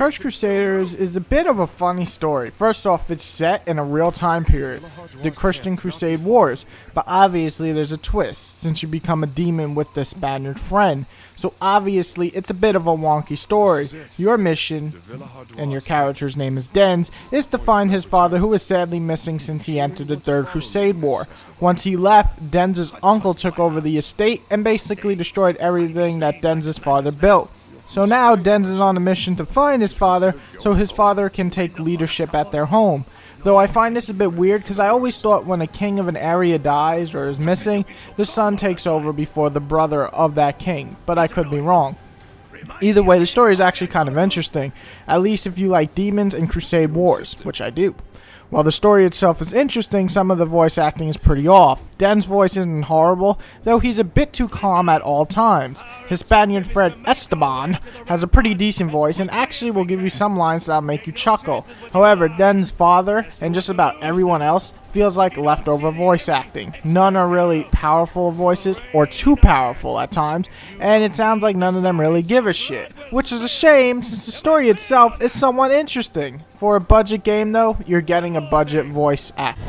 Cursed Crusaders is a bit of a funny story. First off, it's set in a real time period, the Christian Crusade Wars, but obviously there's a twist, since you become a demon with the Spaniard friend. So obviously it's a bit of a wonky story. Your mission, and your character's name is Denz, is to find his father, who is sadly missing since he entered the Third Crusade War. Once he left, Denz's uncle took over the estate and basically destroyed everything that Denz's father built. So now Denz is on a mission to find his father so his father can take leadership at their home. Though I find this a bit weird because I always thought when a king of an area dies or is missing, the son takes over before the brother of that king, but I could be wrong. Either way, the story is actually kind of interesting, at least if you like demons and Crusade Wars, which I do. While the story itself is interesting, some of the voice acting is pretty off. Denz's voice isn't horrible, though he's a bit too calm at all times. His Spaniard friend Esteban has a pretty decent voice and actually will give you some lines that'll make you chuckle. However, Denz's father and just about everyone else feels like leftover voice acting. None are really powerful voices or too powerful at times, and it sounds like none of them really give a shit, which is a shame since the story itself is somewhat interesting. For a budget game though, you're getting a budget voice act.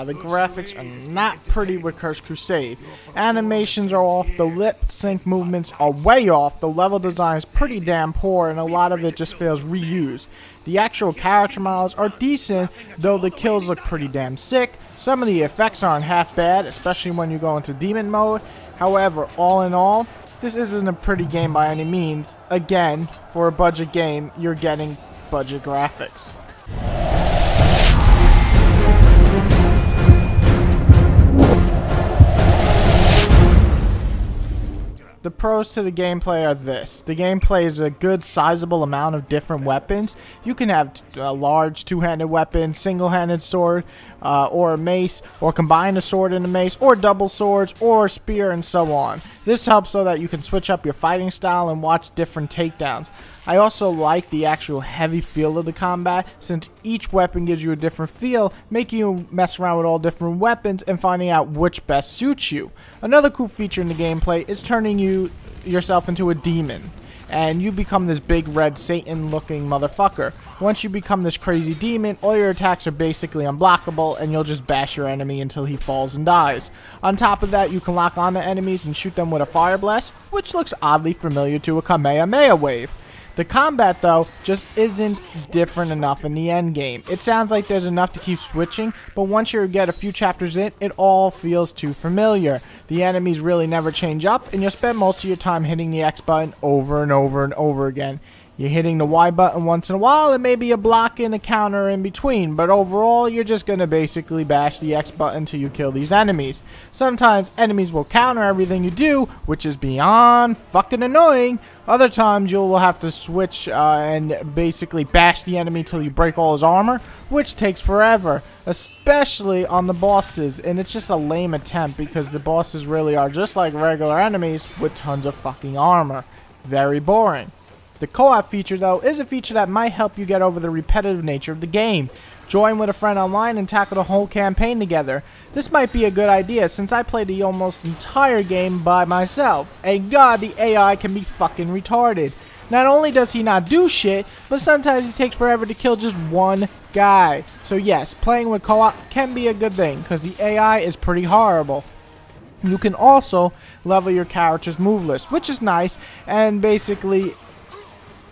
The graphics are not pretty with Cursed Crusade. Animations are off, the lip sync movements are way off, the level design is pretty damn poor, and a lot of it just feels reused. The actual character models are decent, though the kills look pretty damn sick. Some of the effects aren't half bad, especially when you go into demon mode. However, all in all, this isn't a pretty game by any means. Again, for a budget game, you're getting budget graphics. The pros to the gameplay are this. The gameplay is a good sizable amount of different weapons. You can have a large two-handed weapon, single-handed sword, or a mace, or combine a sword and a mace, or double swords, or a spear, and so on. This helps so that you can switch up your fighting style and watch different takedowns. I also like the actual heavy feel of the combat, since each weapon gives you a different feel, making you mess around with all different weapons and finding out which best suits you. Another cool feature in the gameplay is turning yourself into a demon, and you become this big red Satan looking motherfucker. Once you become this crazy demon, all your attacks are basically unblockable and you'll just bash your enemy until he falls and dies. On top of that, you can lock onto enemies and shoot them with a fire blast, which looks oddly familiar to a Kamehameha wave. The combat though just isn't different enough in the end game. It sounds like there's enough to keep switching, but once you get a few chapters in, it all feels too familiar. The enemies really never change up, and you'll spend most of your time hitting the X button over and over and over again. You're hitting the Y button once in a while, and maybe a block and a counter in between, but overall, you're just going to basically bash the X button until you kill these enemies. Sometimes enemies will counter everything you do, which is beyond fucking annoying. Other times, you'll have to switch and basically bash the enemy till you break all his armor, which takes forever, especially on the bosses, and it's just a lame attempt because the bosses really are just like regular enemies with tons of fucking armor. Very boring. The co-op feature, though, is a feature that might help you get over the repetitive nature of the game. Join with a friend online and tackle the whole campaign together. This might be a good idea since I played the almost entire game by myself. And god, the AI can be fucking retarded. Not only does he not do shit, but sometimes it takes forever to kill just one guy. So yes, playing with co-op can be a good thing because the AI is pretty horrible. You can also level your character's move list, which is nice and basically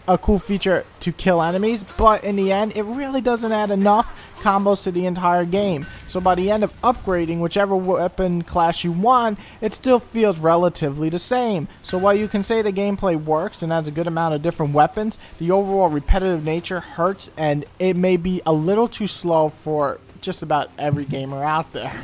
a cool feature to kill enemies, but in the end it really doesn't add enough combos to the entire game. So by the end of upgrading whichever weapon class you want, it still feels relatively the same. So while you can say the gameplay works and has a good amount of different weapons, the overall repetitive nature hurts, and it may be a little too slow for just about every gamer out there.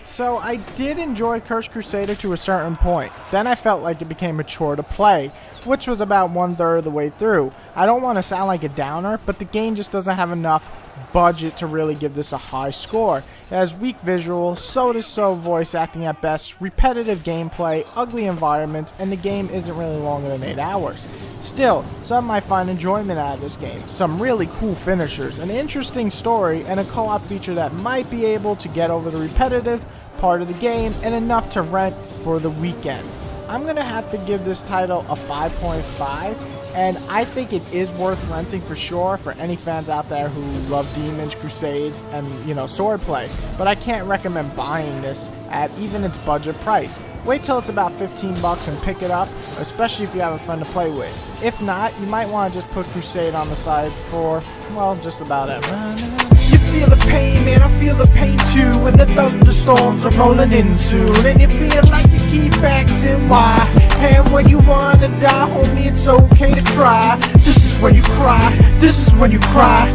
So I did enjoy Cursed Crusader to a certain point. Then I felt like it became a chore to play, which was about 1/3 of the way through. I don't want to sound like a downer, but the game just doesn't have enough budget to really give this a high score. It has weak visuals, so-to-so voice acting at best, repetitive gameplay, ugly environments, and the game isn't really longer than 8 hours. Still, some might find enjoyment out of this game, some really cool finishers, an interesting story, and a co-op feature that might be able to get over the repetitive part of the game and enough to rent for the weekend. I'm going to have to give this title a 5.5, and I think it is worth renting for sure for any fans out there who love demons, crusades, and, you know, swordplay. But I can't recommend buying this at even its budget price. Wait till it's about 15 bucks and pick it up, especially if you have a friend to play with. If not, you might want to just put Crusade on the side for, well, just about everything. You feel the pain, man, I feel the pain too. When the thunderstorms are rolling in soon, and you feel like you keep asking why. And when you wanna die, homie, it's okay to cry. This is when you cry, this is when you cry.